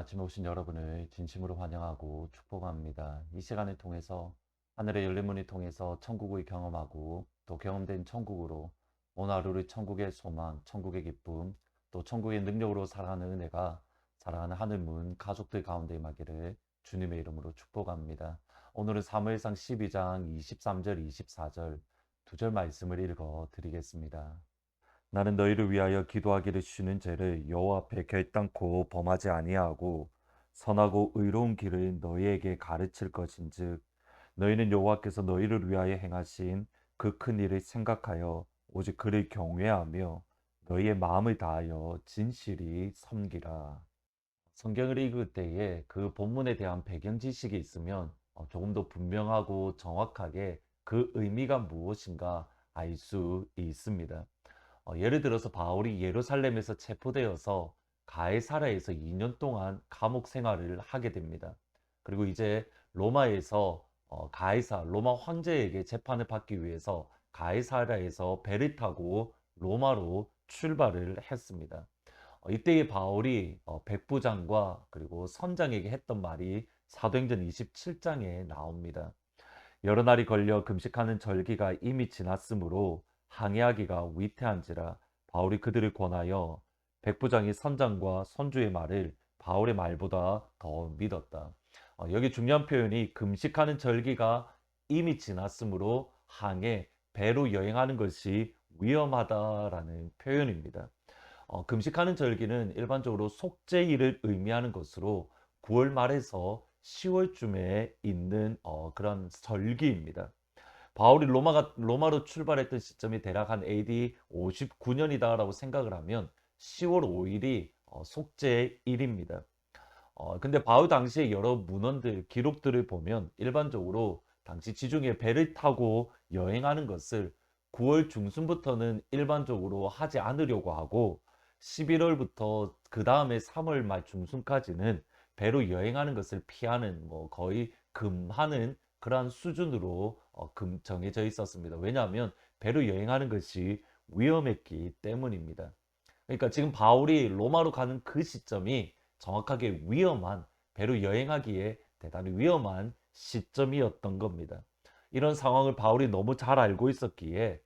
아침에 오신 여러분을 진심으로 환영하고 축복합니다. 이 시간을 통해서 하늘의 열린 문을 통해서 천국을 경험하고 또 경험된 천국으로 오늘 하루를 천국의 소망, 천국의 기쁨, 또 천국의 능력으로 살아가는 은혜가 사랑하는 하늘문 가족들 가운데 임하기를 주님의 이름으로 축복합니다. 오늘은 사무엘상 12장 23절, 24절 두 절 말씀을 읽어 드리겠습니다. 나는 너희를 위하여 기도하기를 쉬는 죄를 여호와 앞에 결단코 범하지 아니하고 선하고 의로운 길을 너희에게 가르칠 것인즉 너희는 여호와께서 너희를 위하여 행하신 그 큰 일을 생각하여 오직 그를 경외하며 너희의 마음을 다하여 진실이 섬기라. 성경을 읽을 때에 그 본문에 대한 배경 지식이 있으면 조금 더 분명하고 정확하게 그 의미가 무엇인가 알 수 있습니다. 예를 들어서 바울이 예루살렘에서 체포되어서 가이사랴에서 2년 동안 감옥 생활을 하게 됩니다. 그리고 이제 로마에서 로마 황제에게 재판을 받기 위해서 가이사랴에서 배를 타고 로마로 출발을 했습니다. 이때의 바울이 백부장과 그리고 선장에게 했던 말이 사도행전 27장에 나옵니다. 여러 날이 걸려 금식하는 절기가 이미 지났으므로 항해하기가 위태한지라 바울이 그들을 권하여 백부장이 선장과 선주의 말을 바울의 말보다 더 믿었다. 여기 중요한 표현이 금식하는 절기가 이미 지났으므로 배로 여행하는 것이 위험하다라는 표현입니다. 금식하는 절기는 일반적으로 속죄일을 의미하는 것으로 9월 말에서 10월쯤에 있는 그런 절기입니다. 바울이 로마로 출발했던 시점이 대략 한 AD 59년이다라고 생각을 하면 10월 5일이 속죄일입니다. 근데 바울 당시에 여러 문헌들, 기록들을 보면 일반적으로 당시 지중해 배를 타고 여행하는 것을 9월 중순부터는 일반적으로 하지 않으려고 하고 11월부터 그 다음에 3월 말 중순까지는 배로 여행하는 것을 피하는 거의 금하는 그러한 수준으로 정해져 있었습니다. 왜냐하면 배로 여행하는 것이 위험했기 때문입니다. 그러니까 지금 바울이 로마로 가는 그 시점이 정확하게 배로 여행하기에 대단히 위험한 시점이었던 겁니다. 이런 상황을 바울이 너무 잘 알고 있었기에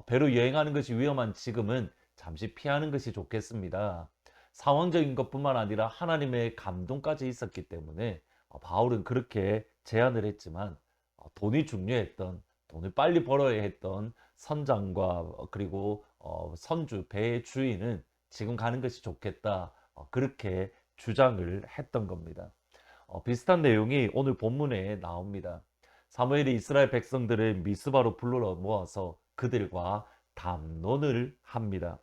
배로 여행하는 것이 위험한 지금은 잠시 피하는 것이 좋겠습니다. 상황적인 것뿐만 아니라 하나님의 감동까지 있었기 때문에 바울은 그렇게 제안을 했지만 돈을 빨리 벌어야 했던 선장과 그리고 배의 주인은 지금 가는 것이 좋겠다. 그렇게 주장을 했던 겁니다. 비슷한 내용이 오늘 본문에 나옵니다. 사무엘이 이스라엘 백성들을 미스바로 불러 모아서 그들과 담론을 합니다.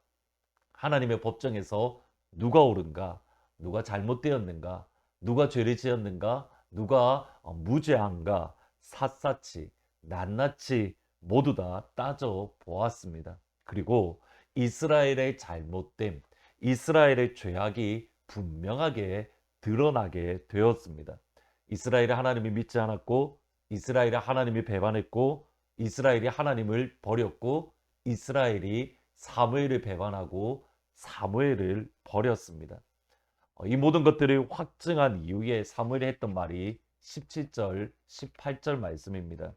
하나님의 법정에서 누가 옳은가, 누가 잘못되었는가, 누가 죄를 지었는가, 누가 무죄한가, 샅샅이 낱낱이 모두 다 따져 보았습니다. 그리고 이스라엘의 잘못됨, 이스라엘의 죄악이 분명하게 드러나게 되었습니다. 이스라엘이 하나님을 믿지 않았고, 이스라엘이 하나님을 배반했고, 이스라엘이 하나님을 버렸고, 이스라엘이 사무엘을 배반하고 사무엘을 버렸습니다. 이 모든 것들을 확증한 이후에 사무엘이 했던 말이 17절, 18절 말씀입니다.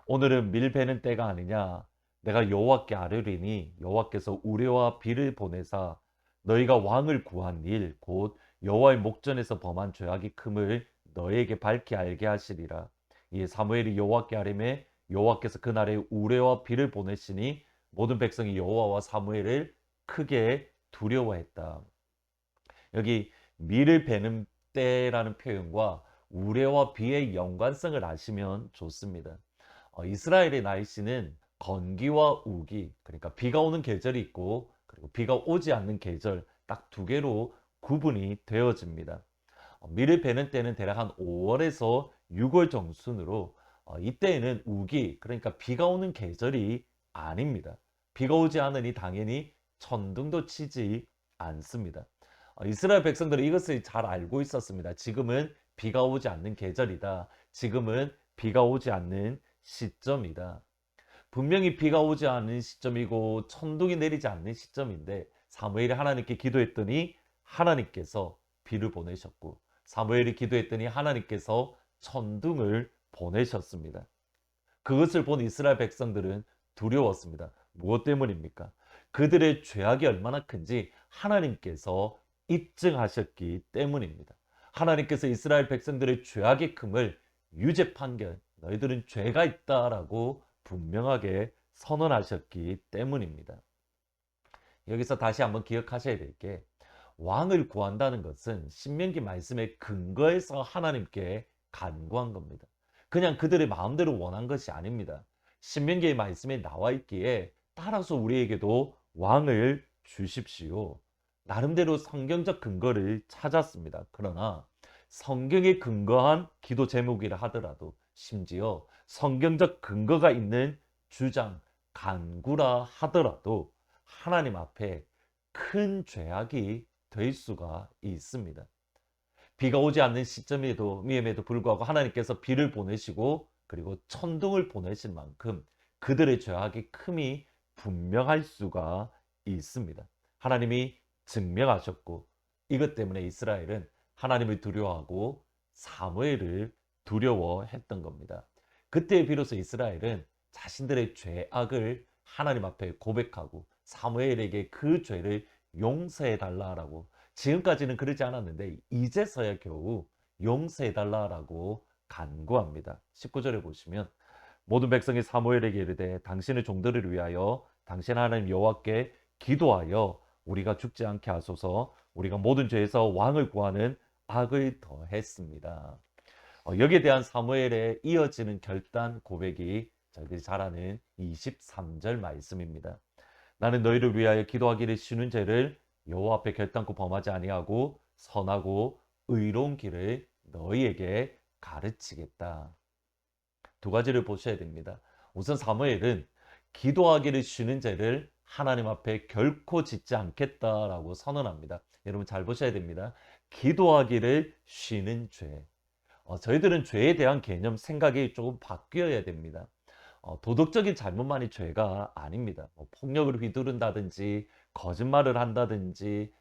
오늘은 밀 베는 때가 아니냐? 내가 여호와께 아뢰리니 여호와께서 우레와 비를 보내사 너희가 왕을 구한 일, 곧 여호와의 목전에서 범한 죄악이 큼을 너희에게 밝히 알게 하시리라. 이에 사무엘이 여호와께 아뢰매 여호와께서 그날에 우레와 비를 보내시니 모든 백성이 여호와와 사무엘을 크게 두려워했다. 여기 밀을 베는 때라는 표현과 우레와 비의 연관성을 아시면 좋습니다. 이스라엘의 날씨는 건기와 우기, 그러니까 비가 오는 계절이 있고 그리고 비가 오지 않는 계절 딱 두 개로 구분이 되어집니다. 밀을 베는 때는 대략 한 5월에서 6월 정순으로 이때에는 우기, 그러니까 비가 오는 계절이 아닙니다. 비가 오지 않으니 당연히 천둥도 치지 않습니다. 이스라엘 백성들은 이것을 잘 알고 있었습니다. 지금은 비가 오지 않는 계절이다. 지금은 비가 오지 않는 시점이다. 분명히 비가 오지 않는 시점이고 천둥이 내리지 않는 시점인데 사무엘이 하나님께 기도했더니 하나님께서 비를 보내셨고 사무엘이 기도했더니 하나님께서 천둥을 보내셨습니다. 그것을 본 이스라엘 백성들은 두려웠습니다. 무엇 때문입니까? 그들의 죄악이 얼마나 큰지 하나님께서 입증하셨기 때문입니다. 하나님께서 이스라엘 백성들의 죄악의 큼을 유죄 판결, 너희들은 죄가 있다라고 분명하게 선언하셨기 때문입니다. 여기서 다시 한번 기억하셔야 될 게, 왕을 구한다는 것은 신명기 말씀에 근거해서 하나님께 간구한 겁니다. 그냥 그들의 마음대로 원한 것이 아닙니다. 신명기의 말씀에 나와 있기에 따라서 우리에게도 왕을 주십시오. 나름대로 성경적 근거를 찾았습니다. 그러나 성경에 근거한 기도 제목이라 하더라도, 심지어 성경적 근거가 있는 주장, 간구라 하더라도 하나님 앞에 큰 죄악이 될 수가 있습니다. 비가 오지 않는 시점에도 미엠에도 불구하고 하나님께서 비를 보내시고 그리고 천둥을 보내실 만큼 그들의 죄악의 큼이 분명할 수가 있습니다. 하나님이 증명하셨고, 이것 때문에 이스라엘은 하나님을 두려워하고 사무엘을 두려워했던 겁니다. 그때 비로소 이스라엘은 자신들의 죄악을 하나님 앞에 고백하고 사무엘에게 그 죄를 용서해 달라라고, 지금까지는 그러지 않았는데 이제서야 겨우 용서해 달라라고 간구합니다. 19절에 보시면, 모든 백성이 사무엘에게 이르되 당신의 종들을 위하여 당신 하나님 여호와께 기도하여 우리가 죽지 않게 하소서. 우리가 모든 죄에서 왕을 구하는 악을 더했습니다. 여기에 대한 사무엘의 이어지는 결단 고백이 저희들이 잘 아는 23절 말씀입니다. 나는 너희를 위하여 기도하기를 쉬는 죄를 여호와 앞에 결단코 범하지 아니하고 선하고 의로운 길을 너희에게 가르치겠다. 두 가지를 보셔야 됩니다. 우선 사무엘은 기도하기를 쉬는 죄를 하나님 앞에 결코 짓지 않겠다라고 선언합니다. 여러분 잘 보셔야 됩니다. 기도하기를 쉬는 죄. 저희들은 죄에 대한 개념, 생각이 조금 바뀌어야 됩니다. 도덕적인 잘못만이 죄가 아닙니다. 폭력을 휘두른다든지 거짓말을 한다든지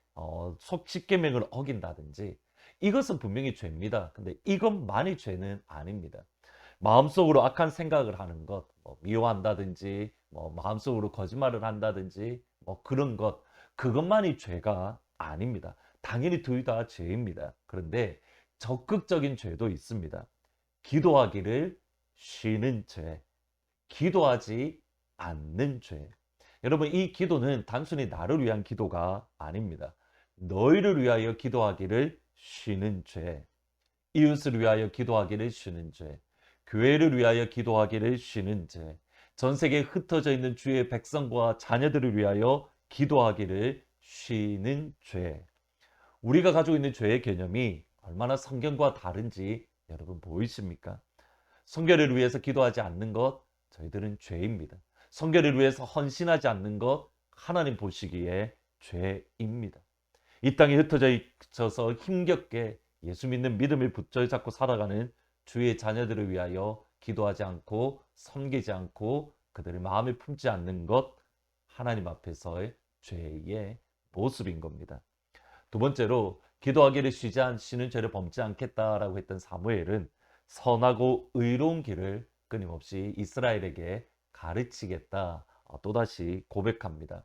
속십계명을 어긴다든지, 이것은 분명히 죄입니다. 근데 이것만이 죄는 아닙니다. 마음속으로 악한 생각을 하는 것, 미워한다든지 마음속으로 거짓말을 한다든지 그런 것, 그것만이 죄가 아닙니다. 당연히 둘 다 죄입니다. 그런데 적극적인 죄도 있습니다. 기도하기를 쉬는 죄, 기도하지 않는 죄. 여러분, 이 기도는 단순히 나를 위한 기도가 아닙니다. 너희를 위하여 기도하기를 쉬는 죄, 이웃을 위하여 기도하기를 쉬는 죄, 교회를 위하여 기도하기를 쉬는 죄, 전 세계에 흩어져 있는 주의 백성과 자녀들을 위하여 기도하기를 쉬는 죄. 우리가 가지고 있는 죄의 개념이 얼마나 성경과 다른지 여러분 보이십니까? 성결을 위해서 기도하지 않는 것, 저희들은 죄입니다. 성결을 위해서 헌신하지 않는 것, 하나님 보시기에 죄입니다. 이 땅에 흩어져 있어서 힘겹게 예수 믿는 믿음을 붙잡고 살아가는 주의 자녀들을 위하여 기도하지 않고 섬기지 않고 그들의 마음을 품지 않는 것, 하나님 앞에서의 죄의 모습인 겁니다. 두 번째로, 기도하기를 쉬는 죄를 범지 않겠다라고 했던 사무엘은 선하고 의로운 길을 끊임없이 이스라엘에게 가르치겠다 또다시 고백합니다.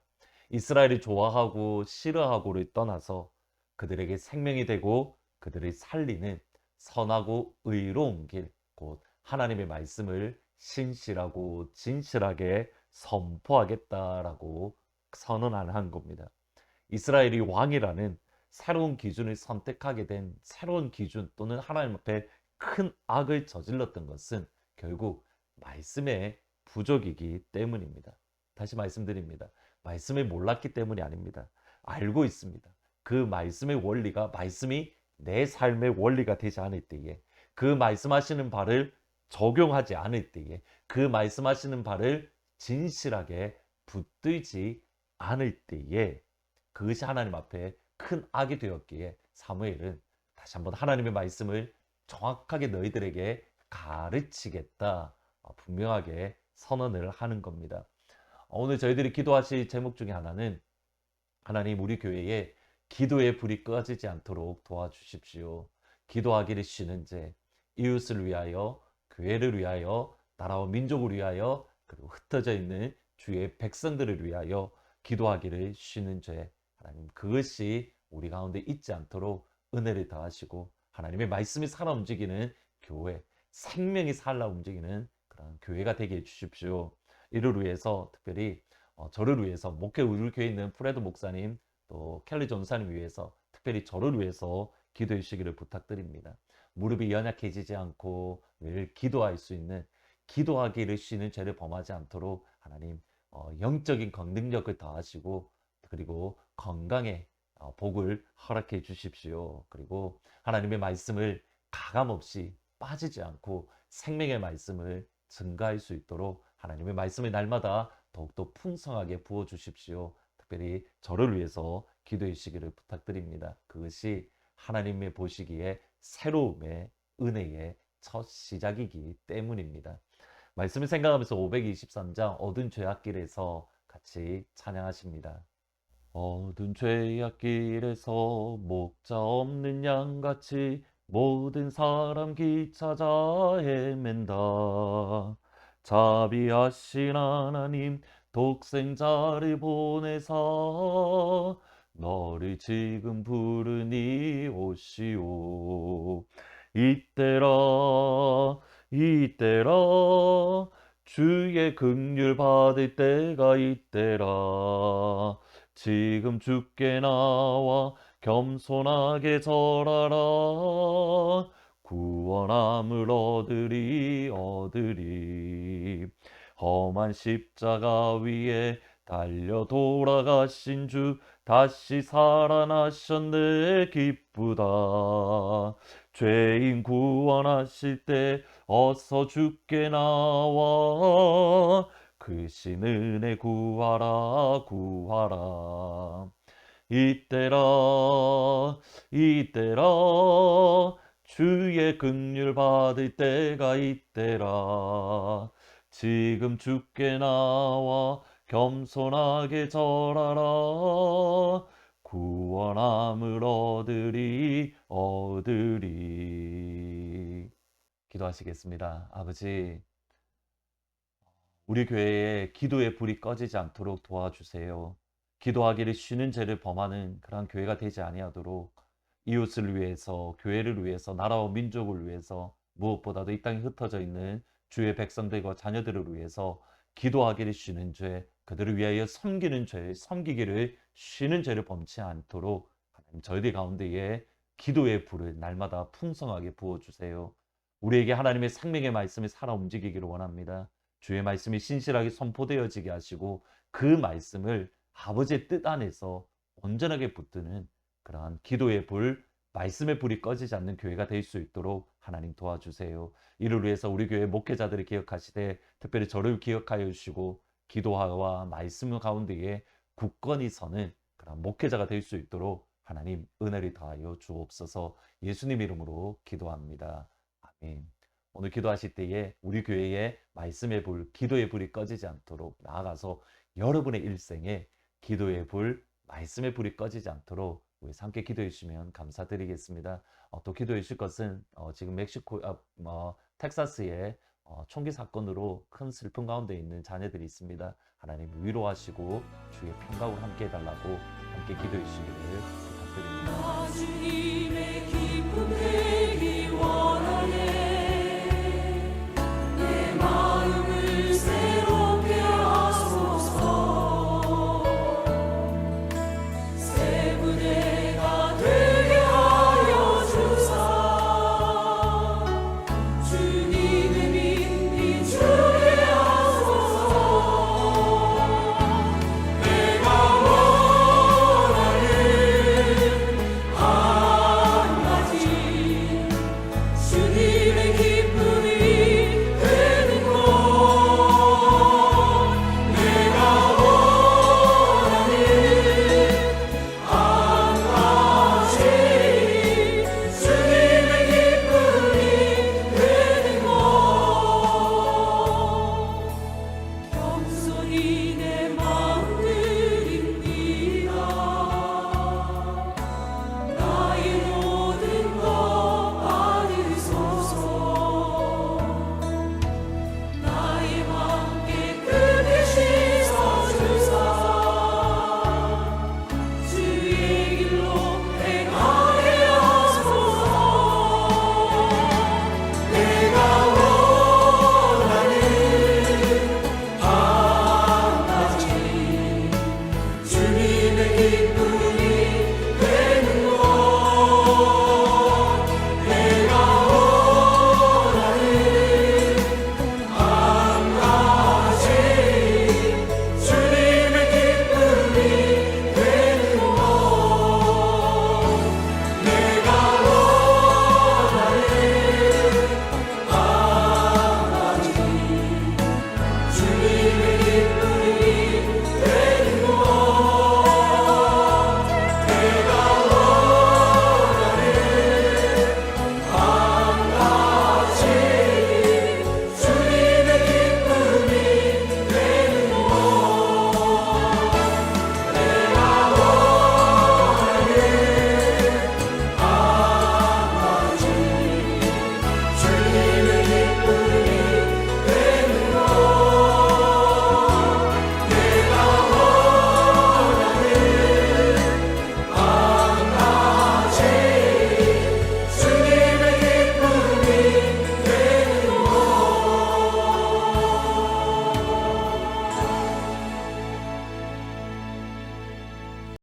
이스라엘이 좋아하고 싫어하고를 떠나서 그들에게 생명이 되고 그들을 살리는 선하고 의로운 길, 곧 하나님의 말씀을 신실하고 진실하게 선포하겠다라고 선언한 겁니다. 이스라엘이 왕이라는 새로운 기준을 선택하게 된 새로운 기준, 또는 하나님 앞에 큰 악을 저질렀던 것은 결국 말씀의 부족이기 때문입니다. 다시 말씀드립니다. 말씀을 몰랐기 때문이 아닙니다. 알고 있습니다. 그 말씀의 원리가, 말씀이 내 삶의 원리가 되지 않을 때에, 그 말씀하시는 바를 적용하지 않을 때에, 그 말씀하시는 바를 진실하게 붙들지 않을 때에, 그것이 하나님 앞에 큰 악이 되었기에 사무엘은 다시 한번 하나님의 말씀을 정확하게 너희들에게 가르치겠다 분명하게 선언을 하는 겁니다. 오늘 저희들이 기도하실 제목 중에 하나는, 하나님 우리 교회에 기도의 불이 꺼지지 않도록 도와주십시오. 기도하기를 쉬는 죄, 이웃을 위하여, 교회를 위하여, 나라와 민족을 위하여, 그리고 흩어져 있는 주의 백성들을 위하여 기도하기를 쉬는 죄. 하나님, 그것이 우리 가운데 있지 않도록 은혜를 더하시고 하나님의 말씀이 살아 움직이는 교회, 생명이 살아 움직이는 그런 교회가 되게 해주십시오. 이를 위해서 특별히 저를 위해서 목회 우리 교회에 있는 프레드 목사님 또 켈리 전사님 위해서 특별히 저를 위해서 기도해 주시기를 부탁드립니다. 무릎이 연약해지지 않고 늘 기도할 수 있는, 기도하기를 쉬는 죄를 범하지 않도록 하나님 영적인 능력을 더하시고 그리고 건강에 복을 허락해 주십시오. 그리고 하나님의 말씀을 가감없이 빠지지 않고 생명의 말씀을 증가할 수 있도록 하나님의 말씀을 날마다 더욱더 풍성하게 부어 주십시오. 특별히 저를 위해서 기도해 주시기를 부탁드립니다. 그것이 하나님의 보시기에 새로움의 은혜의 첫 시작이기 때문입니다. 말씀을 생각하면서 523장 어두운 죄악길에서 같이 찬양하십니다. 어두운 죄악길에서 목자 없는 양같이 모든 사람 길 찾아 헤맨다. 자비하신 하나님 독생자를 보내사 너를 지금 부르니 오시오. 이때라 이때라 주의 긍휼 받을 때가 이때라. 지금 주께 나와 겸손하게 절하라. 구원함을 얻으리. 험한 십자가 위에 달려 돌아가신 주 다시 살아나셨네 기쁘다. 죄인 구원하실 때 어서 주께 나와 그 신 은혜 구하라. 이때라 주의 긍휼 받을 때가 이때라. 지금 주께 나와 겸손하게 절하라. 구원함을 얻으리. 기도하시겠습니다. 아버지, 우리 교회에 기도의 불이 꺼지지 않도록 도와주세요. 기도하기를 쉬는 죄를 범하는 그런 교회가 되지 아니하도록 이웃을 위해서, 교회를 위해서, 나라와 민족을 위해서, 무엇보다도 이 땅에 흩어져 있는 주의 백성들과 자녀들을 위해서 기도하기를 쉬는 죄, 그들을 위하여 섬기기를 쉬는 죄를 범치 않도록 하나님 저희들 가운데에 기도의 불을 날마다 풍성하게 부어주세요. 우리에게 하나님의 생명의 말씀이 살아 움직이기를 원합니다. 주의 말씀이 신실하게 선포되어지게 하시고 그 말씀을 아버지의 뜻 안에서 온전하게 붙드는 그러한 기도의 불, 말씀의 불이 꺼지지 않는 교회가 될 수 있도록 하나님 도와주세요. 이를 위해서 우리 교회 목회자들을 기억하시되 특별히 저를 기억하여 주시고 기도와 말씀 가운데에 굳건히 서는 그런 목회자가 될 수 있도록 하나님 은혜를 더하여 주옵소서. 예수님 이름으로 기도합니다. 아멘. 오늘 기도하실 때에 우리 교회에 말씀의 불, 기도의 불이 꺼지지 않도록 나아가서 여러분의 일생에 기도의 불, 말씀의 불이 꺼지지 않도록 우리 함께 기도해 주시면 감사드리겠습니다. 또 기도해 주실 것은 지금 텍사스의 총기 사건으로 큰 슬픔 가운데 있는 자녀들이 있습니다. 하나님 위로하시고 주의 평강을 함께 해달라고 함께 기도해 주시기를 부탁드립니다. 주님의 기쁨 되기 원하네.